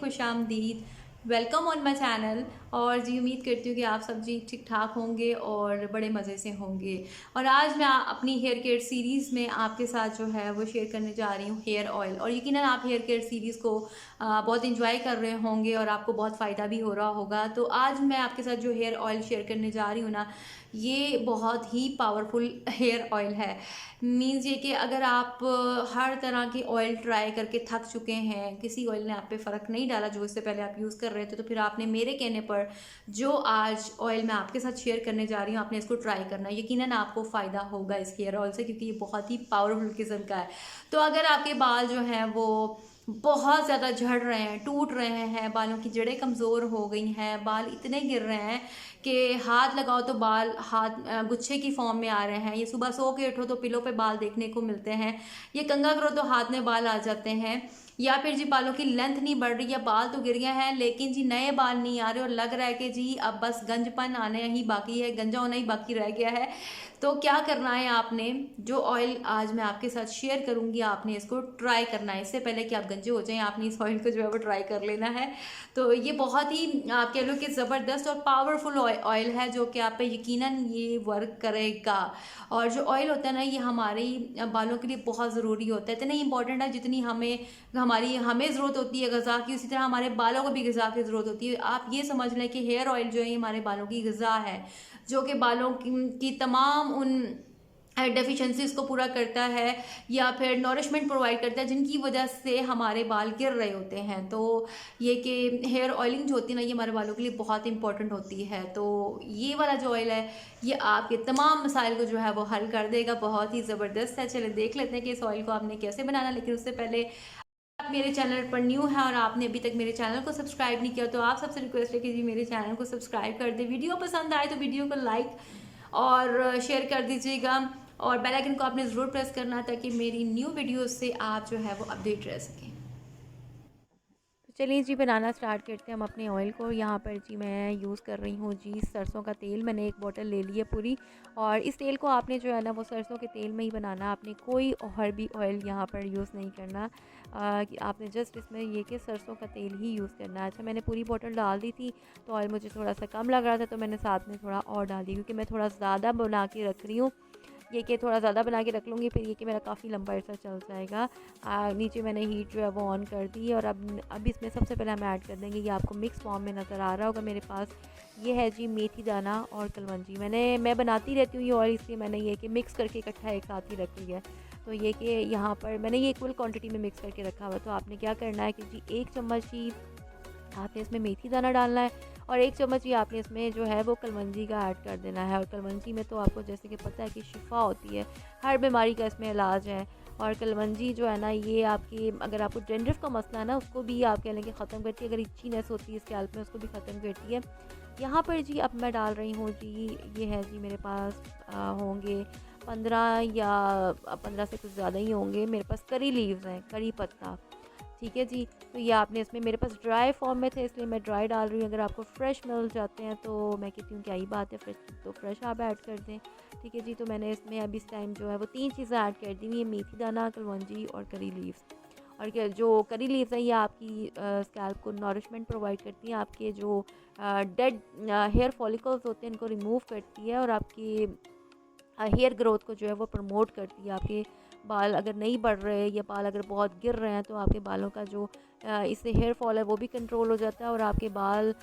खुशामदीद। Welcome on my channel. और जी उम्मीद करती हूँ कि आप सब जी ठीक ठाक होंगे और बड़े मज़े से होंगे। और आज मैं अपनी हेयर केयर सीरीज़ में आपके साथ जो है वो शेयर करने जा रही हूँ हेयर ऑयल। और यकीनन आप हेयर केयर सीरीज़ को बहुत इंजॉय कर रहे होंगे और आपको बहुत फ़ायदा भी हो रहा होगा। तो आज मैं आपके साथ जो हेयर ऑयल शेयर करने जा रही हूँ ना, ये बहुत ही पावरफुल हेयर ऑयल है। मीन्स ये कि अगर आप हर तरह के ऑयल ट्राई करके थक चुके हैं, किसी ऑयल ने आप पे फ़र्क नहीं डाला जो इससे पहले आप यूज़ कर रहे थे, तो फिर आपने मेरे कहने पर जो आज ऑयल मैं आपके साथ शेयर करने जा रही हूँ, आपने इसको ट्राई करना है। यकीनन आपको फ़ायदा होगा इस हेयर ऑयल से, क्योंकि ये बहुत ही पावरफुल किस्म का है। तो अगर आपके बाल जो हैं वो बहुत ज़्यादा झड़ रहे हैं, टूट रहे हैं, बालों की जड़ें कमज़ोर हो गई हैं, बाल इतने गिर रहे हैं कि हाथ लगाओ तो बाल गुच्छे की फॉर्म में आ रहे हैं, ये सुबह सो के उठो तो पिलो पे बाल देखने को मिलते हैं, ये कंघा करो तो हाथ में बाल आ जाते हैं, या फिर जी बालों की लेंथ नहीं बढ़ रही, या बाल तो गिर गए हैं लेकिन जी नए बाल नहीं आ रहे और लग रहा है कि जी अब बस गंजपन आने ही बाकी है, गंजा होना ही बाकी रह गया है। तो क्या करना है, आपने जो ऑयल आज मैं आपके साथ शेयर करूंगी आपने इसको ट्राई करना है। इससे पहले कि आप गंजे हो जाएं, आपने इस ऑयल को जो है वो ट्राई कर लेना है। तो ये बहुत ही आप कह लो कि ज़बरदस्त और पावरफुल ऑयल है जो कि आप पे यकीनन ये वर्क करेगा। और जो ऑयल होता है ना, ये हमारे बालों के लिए बहुत ज़रूरी होता है, इतना ही इंपॉर्टेंट है जितनी हमें ज़रूरत होती है गज़ा की, उसी तरह हमारे बालों को भी गज़ा की ज़रूरत होती है। आप ये समझ लें कि हेयर ऑयल जो है हमारे बालों की गज़ा है, जो कि बालों की तमाम उन डेफिशिएंसीज को पूरा करता है या फिर नॉरिशमेंट प्रोवाइड करता है जिनकी वजह से हमारे बाल गिर रहे होते हैं। तो ये कि हेयर ऑयलिंग जो होती है ना, ये हमारे बालों के लिए बहुत इंपॉर्टेंट होती है। तो ये वाला जो ऑयल है ये आपके तमाम मसाइल को जो है वो हल कर देगा, बहुत ही ज़बरदस्त है। चले देख लेते हैं कि इस ऑयल को आपने कैसे बनाना। लेकिन उससे पहले आप मेरे चैनल पर न्यू है और आपने अभी तक मेरे चैनल को सब्सक्राइब नहीं किया, तो आप सबसे रिक्वेस्ट है कि जी मेरे चैनल को सब्सक्राइब कर दे। वीडियो पसंद आए तो वीडियो को लाइक और शेयर कर दीजिएगा, और बेल आइकन को आपने ज़रूर प्रेस करना है ताकि मेरी न्यू वीडियोस से आप जो है वो अपडेट रह सकें। तो चलिए जी बनाना स्टार्ट करते हैं हम अपने ऑयल को। यहाँ पर जी मैं यूज़ कर रही हूँ जी सरसों का तेल। मैंने एक बोतल ले ली है पूरी, और इस तेल को आपने जो है ना वो सरसों के तेल में ही बनाना। आपने कोई और भी ऑयल यहाँ पर यूज़ नहीं करना। कि आपने जस्ट इसमें ये कि सरसों का तेल ही यूज़ करना है। अच्छा, मैंने पूरी बोतल डाल दी थी तो ऑयल मुझे थोड़ा सा कम लग रहा था, तो मैंने साथ में थोड़ा और डाल दी, क्योंकि मैं थोड़ा ज़्यादा बना के रख रही हूँ। ये कि थोड़ा ज़्यादा बना के रख लूँगी, फिर ये कि मेरा काफ़ी लंबा अर्सा चल जाएगा। नीचे मैंने हीट जो है वो ऑन कर दी है, और अब इसमें सबसे पहले हम ऐड कर देंगे, ये आपको मिक्स फॉर्म में नज़र आ रहा होगा मेरे पास, ये है जी मेथी दाना और कलवंजी। मैं बनाती रहती हूँ ये ऑयल, इसलिए मैंने ये कि मिक्स करके इकट्ठा एक साथ ही रख लिया है। तो ये कि यहाँ पर मैंने ये इक्वल क्वांटिटी में मिक्स करके रखा हुआ है। तो आपने क्या करना है कि जी 1 चम्मच ही आपने इसमें मेथी दाना डालना है, और 1 चम्मच ही आपने इसमें जो है वो कलवंजी का ऐड कर देना है। और कलवंजी में तो आपको जैसे कि पता है कि शिफा होती है, हर बीमारी का इसमें इलाज है। और कलवंजी जो है ना, ये आपकी अगर आपको डेंड्रफ का मसला है ना, उसको भी आप कह लें कि ख़त्म करती है। अगर इच्चीनेस होती है स्कैल्प में, उसको भी ख़त्म करती है। यहाँ पर जी अब मैं डाल रही हूँ जी, ये है जी मेरे पास होंगे 15 या 15 से कुछ ज़्यादा ही होंगे मेरे पास करी लीव्स हैं, करी पत्ता। ठीक है जी। तो ये आपने इसमें, मेरे पास ड्राई फॉर्म में थे इसलिए मैं ड्राई डाल रही हूँ। अगर आपको फ्रेश मिल जाते हैं तो मैं कहती हूँ क्या ही बात है, फ्रेश तो फ्रेश आप ऐड कर दें। ठीक है जी। तो मैंने इसमें अब इस टाइम जो है वो 3 चीज़ें ऐड कर दी हुई है, मेथी दाना, कलवंजी और करी लीव्स। और क्या, जो करी लीव्स हैं ये आपकी स्कैल्प को नॉरिशमेंट प्रोवाइड करती हैं, आपके जो डेड हेयर फॉलिकल्स होते हैं इनको रिमूव करती है, और आपकी हेयर ग्रोथ को जो है वो प्रमोट करती है। आपके बाल अगर नहीं बढ़ रहे या बाल अगर बहुत गिर रहे हैं, तो आपके बालों का जो इससे हेयर फॉल है वो भी कंट्रोल हो जाता है, और आपके बाल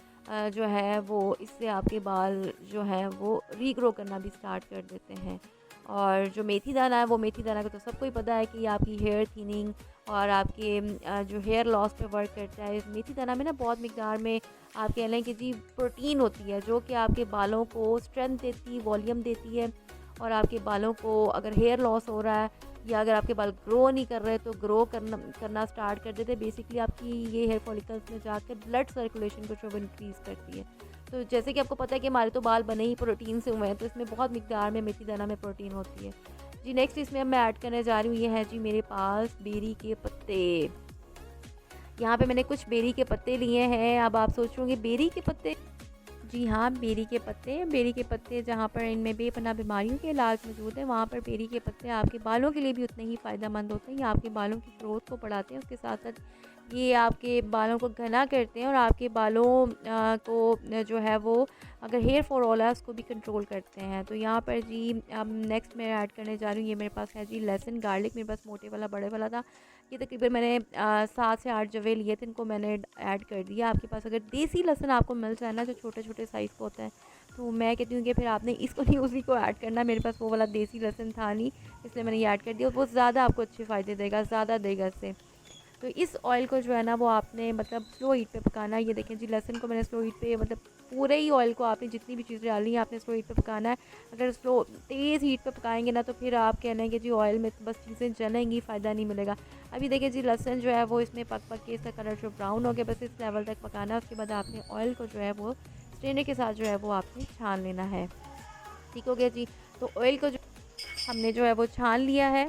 जो है वो इससे आपके बाल जो है वो रीग्रो करना भी स्टार्ट कर देते हैं। और जो मेथी दाना है, वो मेथी दाना का तो सबको ही पता है कि ये आपकी हेयर थिनिंग और आपके जो हेयर लॉस पे वर्क करता है। इस मेथी दाना में ना बहुत मिकदार में आप कह लें कि जी प्रोटीन होती है, जो कि आपके बालों को स्ट्रेंथ देती, वॉल्यूम देती है। और आपके बालों को अगर हेयर लॉस हो रहा है या अगर आपके बाल ग्रो नहीं कर रहे तो ग्रो करना स्टार्ट कर देते। बेसिकली आपकी ये हेयर फॉलिकल्स में जाकर ब्लड सर्कुलेशन को जो इंक्रीज़ करती है। तो जैसे कि आपको पता है कि हमारे तो बाल बने ही प्रोटीन से हुए हैं, तो इसमें बहुत मिकदार में मेथी दाना में प्रोटीन होती है जी। नेक्स्ट इसमें अब मैं ऐड करने जा रही हूँ, ये है जी मेरे पास बेरी के पत्ते। यहाँ पे मैंने कुछ बेरी के पत्ते लिए हैं। अब आप सोच रहे होंगे बेरी के पत्ते, जी हाँ, बेरी के पत्ते जहाँ पर इनमें बेपनाह बीमारियों के इलाज मौजूद है, वहाँ पर बेरी के पत्ते आपके बालों के लिए भी उतने ही फ़ायदेमंद होते हैं। ये आपके बालों की ग्रोथ को बढ़ाते हैं, उसके साथ-साथ ये आपके बालों को घना करते हैं और आपके बालों जो है वो अगर हेयर फॉल हो रहा है उसको भी कंट्रोल करते हैं। तो यहाँ पर जी अब नेक्स्ट मैं ऐड करने जा रही हूँ, ये मेरे पास है जी लहसुन गार्लिक, मेरे पास मोटे वाला बड़े वाला था। ये तकरीबन मैंने 7 से 8 जवे लिए थे, इनको मैंने ऐड कर दिया। आपके पास अगर देसी लहसुन आपको मिल जाए ना, जो छोटे-छोटे साइज़ का होता है, तो मैं कहती हूँ कि फिर आपने इसको नहीं उसी को ऐड करना। मेरे पास वो वाला देसी लहसुन था नहीं, इसलिए मैंने ये ऐड कर दिया और वो ज़्यादा आपको अच्छे फ़ायदे देगा, ज़्यादा देगा इससे। तो इस ऑयल को जो है ना वो आपने मतलब स्लो हीट पे पकाना है। ये देखें जी, लहसुन को मैंने स्लो हीट पे मतलब पूरे ही ऑयल को आपने जितनी भी चीज़ें डालनी है आपने स्लो हीट पे पकाना है। अगर स्लो तेज़ हीट पे पकाएंगे ना तो फिर आप कहना है कि जी ऑयल में बस चीज़ें जलेंगी, फ़ायदा नहीं मिलेगा। अभी देखिए जी लहसुन जो है वो इसमें पक पक के इसका कलर जो ब्राउन हो गया, बस इस लेवल तक पकाना है। उसके बाद आपने ऑयल को जो है वो स्ट्रेनर के साथ जो है वो आपने छान लेना है। ठीक हो गया जी। तो ऑयल को जो हमने जो है वो छान लिया है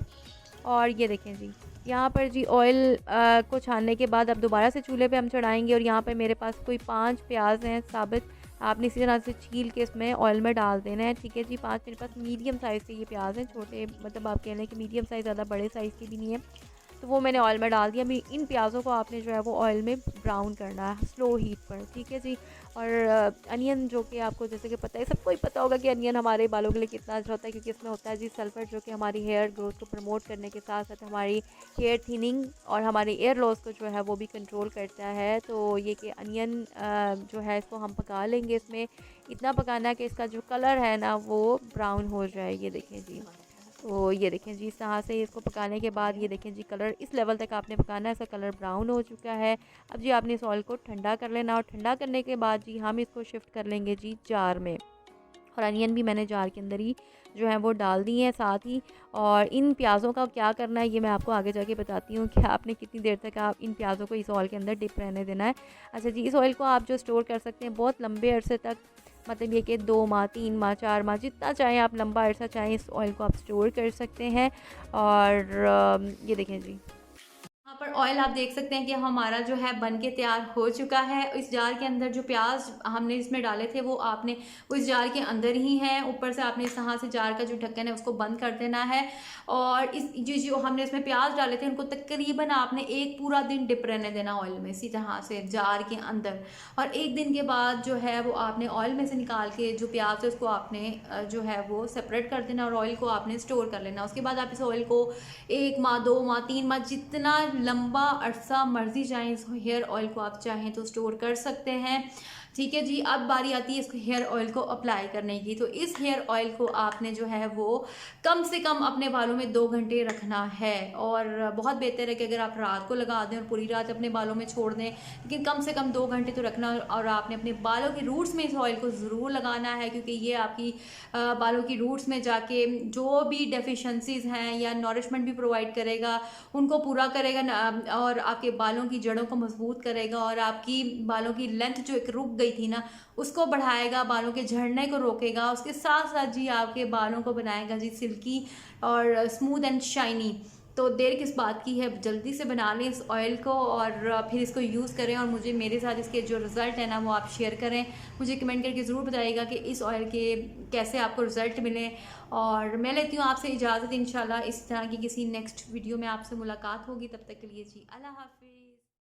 और ये देखें जी, यहाँ पर जी ऑयल को छानने के बाद अब दोबारा से चूल्हे पे हम चढ़ाएँगे और यहाँ पे मेरे पास कोई 5 प्याज हैं साबित, आपने इसी तरह से छील के इसमें ऑयल में डाल देना है। ठीक है जी, 5 मेरे पास मीडियम साइज़ के ये प्याज हैं, छोटे मतलब आप कह लें कि मीडियम साइज़, ज़्यादा बड़े साइज़ के भी नहीं है। तो वो मैंने ऑयल में डाल दिया। अभी इन प्याज़ों को आपने जो है वो ऑयल में ब्राउन करना है स्लो हीट पर। ठीक है जी। और अनियन जो कि आपको जैसे कि पता है, सबको ही पता होगा कि अनियन हमारे बालों के लिए कितना अच्छा होता है, क्योंकि इसमें होता है जी सल्फर, जो कि हमारी हेयर ग्रोथ को प्रमोट करने के साथ साथ हमारी हेयर थिनिंग और हमारे एयर लॉस को जो है वो भी कंट्रोल करता है। तो ये कि अनियन जो है इसको हम पका लेंगे, इसमें इतना पकाना है कि इसका जो कलर है ना वो ब्राउन हो जाए। ये देखें जी, तो ये देखें जी इस तरह से इसको पकाने के बाद ये देखें जी कलर इस लेवल तक आपने पकाना है, इसका कलर ब्राउन हो चुका है। अब जी आपने इस ऑयल को ठंडा कर लेना और ठंडा करने के बाद जी हम इसको शिफ्ट कर लेंगे जी जार में। और अनियन भी मैंने जार के अंदर ही जो है वो डाल दी हैं साथ ही। और इन प्याज़ों का क्या करना है ये मैं आपको आगे जाके बताती हूँ कि आपने कितनी देर तक आप इन प्याज़ों को इस ऑयल के अंदर डिप रहने देना है। अच्छा जी, इस ऑयल को आप जो स्टोर कर सकते हैं बहुत लंबे अरसे तक, मतलब ये कि 2 माह, 3 माह, 4 माह, जितना चाहें आप लंबा अरसा चाहें इस ऑयल को आप स्टोर कर सकते हैं। और ये देखें जी, यहाँ पर ऑयल आप देख सकते हैं कि हमारा जो है बन के तैयार हो चुका है। इस जार के अंदर जो प्याज हमने इसमें डाले थे वो आपने उस जार के अंदर ही हैं। ऊपर से आपने इस तरह से जार का जो ढक्कन है उसको बंद कर देना है। और इस जो हमने इसमें प्याज डाले थे उनको तकरीबन आपने एक पूरा दिन डिप रहने देना ऑयल में, इसी तरह से जार के अंदर। और एक दिन के बाद जो है वो आपने ऑयल में से निकाल के जो प्याज है उसको आपने जो है वो सेपरेट कर देना और ऑयल को आपने स्टोर कर लेना। उसके बाद आप इस ऑयल को 1 माह, 2 माह, 3 माह, जितना लंबा अरसा मर्जी चाहें इस हेयर ऑयल को आप चाहें तो स्टोर कर सकते हैं। ठीक है जी। अब बारी आती है इसको हेयर ऑयल को अप्लाई करने की। तो इस हेयर ऑयल को आपने जो है वो कम से कम अपने बालों में 2 घंटे रखना है। और बहुत बेहतर है कि अगर आप रात को लगा दें और पूरी रात अपने बालों में छोड़ दें, लेकिन कम से कम 2 घंटे तो रखना। और आपने अपने बालों की रूट्स में इस ऑयल को ज़रूर लगाना है, क्योंकि ये आपकी बालों की रूट्स में जाके जो भी डेफिशिएंसीज़ हैं या नॉरिशमेंट भी प्रोवाइड करेगा उनको पूरा करेगा और आपके बालों की जड़ों को मजबूत करेगा और आपकी बालों की लेंथ जो एक रुक गई थी ना उसको बढ़ाएगा, बालों के झड़ने को रोकेगा। उसके साथ साथ जी आपके बालों को बनाएगा जी सिल्की और स्मूथ एंड शाइनी। तो देर किस बात की है, जल्दी से बना लें इस ऑयल को और फिर इसको यूज़ करें और मुझे मेरे साथ इसके जो रिज़ल्ट है ना वो आप शेयर करें। मुझे कमेंट करके ज़रूर बताइएगा कि इस ऑयल के कैसे आपको रिज़ल्ट मिले। और मैं लेती हूँ आपसे इजाज़त, इंशाल्लाह इस तरह की किसी नेक्स्ट वीडियो में आपसे मुलाकात होगी। तब तक के लिए जी अल्लाह हाफ़िज़।